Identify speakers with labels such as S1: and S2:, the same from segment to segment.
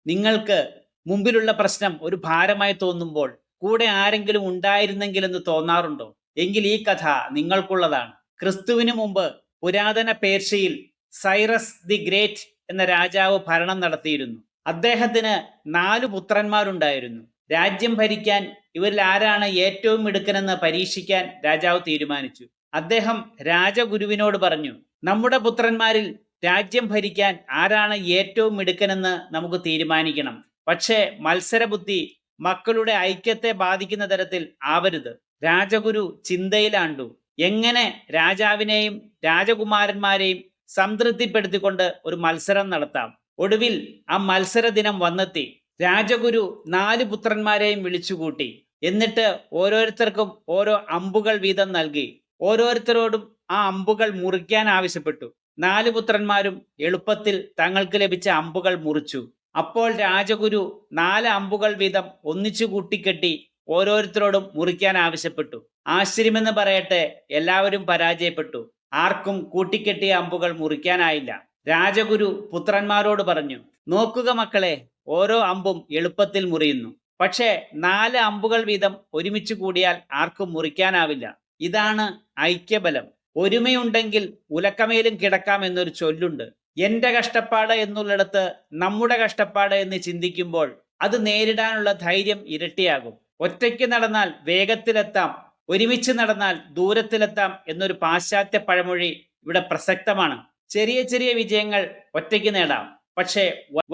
S1: നിങ്ങൾക്ക് മുമ്പിലുള്ള പ്രശ്നം ഒരു ഭാരമായി തോന്നുമ്പോൾ കൂടെ ആരെങ്കിലും ഉണ്ടായിരുന്നെങ്കിലെന്ന് തോന്നാറുണ്ടോ? എങ്കിൽ ഈ കഥ നിങ്ങൾക്കുള്ളതാണ്. ക്രിസ്തുവിന് മുമ്പ് പുരാതന പേർഷ്യയിൽ സൈറസ് ദി ഗ്രേറ്റ് എന്ന രാജാവ് ഭരണം നടത്തിയിരുന്നു. അദ്ദേഹത്തിന് 4 പുത്രന്മാരുണ്ടായിരുന്നു. രാജ്യം ഭരിക്കാൻ ഇവരിൽ ആരാണ് ഏറ്റവും മിടുക്കനെന്ന് പരീക്ഷിക്കാൻ രാജാവ് തീരുമാനിച്ചു. അദ്ദേഹം രാജഗുരുവിനോട് പറഞ്ഞു, നമ്മുടെ പുത്രന്മാരിൽ രാജ്യം ഭരിക്കാൻ ആരാണ് ഏറ്റവും മിടുക്കനെന്ന് നമുക്ക് തീരുമാനിക്കണം. പക്ഷേ മത്സരബുദ്ധി മക്കളുടെ ഐക്യത്തെ ബാധിക്കുന്ന തരത്തിൽ ആവരുത്. രാജഗുരു ചിന്തയിലാണ്ടു. എങ്ങനെ രാജാവിനെയും രാജകുമാരന്മാരെയും സംതൃപ്തിപ്പെടുത്തിക്കൊണ്ട് ഒരു മത്സരം നടത്താം. ഒടുവിൽ ആ മത്സര ദിനം വന്നെത്തി. രാജഗുരു 4 പുത്രന്മാരെയും വിളിച്ചുകൂട്ടി. എന്നിട്ട് ഓരോരുത്തർക്കും ഓരോ അമ്പുകൾ വീതം നൽകി. ഓരോരുത്തരോടും ആ അമ്പുകൾ മുറിക്കാൻ ആവശ്യപ്പെട്ടു. 4 പുത്രന്മാരും എളുപ്പത്തിൽ തങ്ങൾക്ക് ലഭിച്ച അമ്പുകൾ മുറിച്ചു. അപ്പോൾ രാജഗുരു 4 അമ്പുകൾ വീതം ഒന്നിച്ചു കൂട്ടിക്കെട്ടി ഓരോരുത്തരോടും മുറിക്കാൻ ആവശ്യപ്പെട്ടു. ആശ്ചര്യമെന്ന് പറയട്ടെ, എല്ലാവരും പരാജയപ്പെട്ടു. ആർക്കും കൂട്ടിക്കെട്ടിയ അമ്പുകൾ മുറിക്കാനായില്ല. രാജഗുരു പുത്രന്മാരോട് പറഞ്ഞു, നോക്കുക മക്കളെ, ഓരോ അമ്പും എളുപ്പത്തിൽ മുറിയുന്നു. പക്ഷേ 4 അമ്പുകൾ വീതം ഒരുമിച്ച് കൂടിയാൽ ആർക്കും മുറിക്കാനാവില്ല. ഇതാണ് ഐക്യബലം. ഒരുമയുണ്ടെങ്കിൽ ഉലക്കമേലും കിടക്കാം എന്നൊരു ചൊല്ലുണ്ട്. എന്റെ കഷ്ടപ്പാട് എന്നുള്ളിടത്ത് നമ്മുടെ കഷ്ടപ്പാട് എന്ന് ചിന്തിക്കുമ്പോൾ അത് നേരിടാനുള്ള ധൈര്യം ഇരട്ടിയാകും. ഒറ്റയ്ക്ക് നടന്നാൽ വേഗത്തിലെത്താം, ഒരുമിച്ച് നടന്നാൽ ദൂരത്തിലെത്താം എന്നൊരു പാശ്ചാത്യ പഴമൊഴി ഇവിടെ പ്രസക്തമാണ്. ചെറിയ ചെറിയ വിജയങ്ങൾ ഒറ്റയ്ക്ക് നേടാം, പക്ഷേ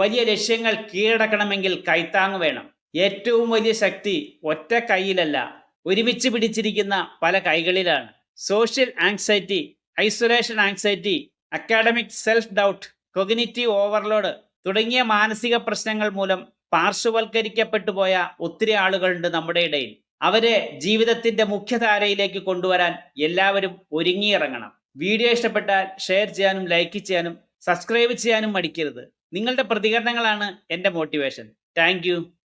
S1: വലിയ ലക്ഷ്യങ്ങൾ കീഴടക്കണമെങ്കിൽ കൈത്താങ് വേണം. ഏറ്റവും വലിയ ശക്തി ഒറ്റ കൈയിലല്ല, ഒരുമിച്ച് പിടിച്ചിരിക്കുന്ന പല കൈകളിലാണ്. Social anxiety, isolation anxiety, academic self doubt, cognitive overload തുടങ്ങിയ മാനസിക പ്രശ്നങ്ങൾ മൂലം പാർശ്വവൽക്കരിക്കപ്പെട്ടു പോയ ഒത്തിരി ആളുകളുണ്ട് നമ്മുടെ ഇടയിൽ. അവരെ ജീവിതത്തിന്റെ മുഖ്യധാരയിലേക്ക് കൊണ്ടുവരാൻ എല്ലാവരും ഒരുങ്ങിയിറങ്ങണം. വീഡിയോ ഇഷ്ടപ്പെട്ടാൽ ഷെയർ ചെയ്യാനും ലൈക്ക് ചെയ്യാനും സബ്സ്ക്രൈബ് ചെയ്യാനും മടിക്കരുത്. നിങ്ങളുടെ പ്രതികരണങ്ങളാണ് എൻ്റെ മോട്ടിവേഷൻ. താങ്ക്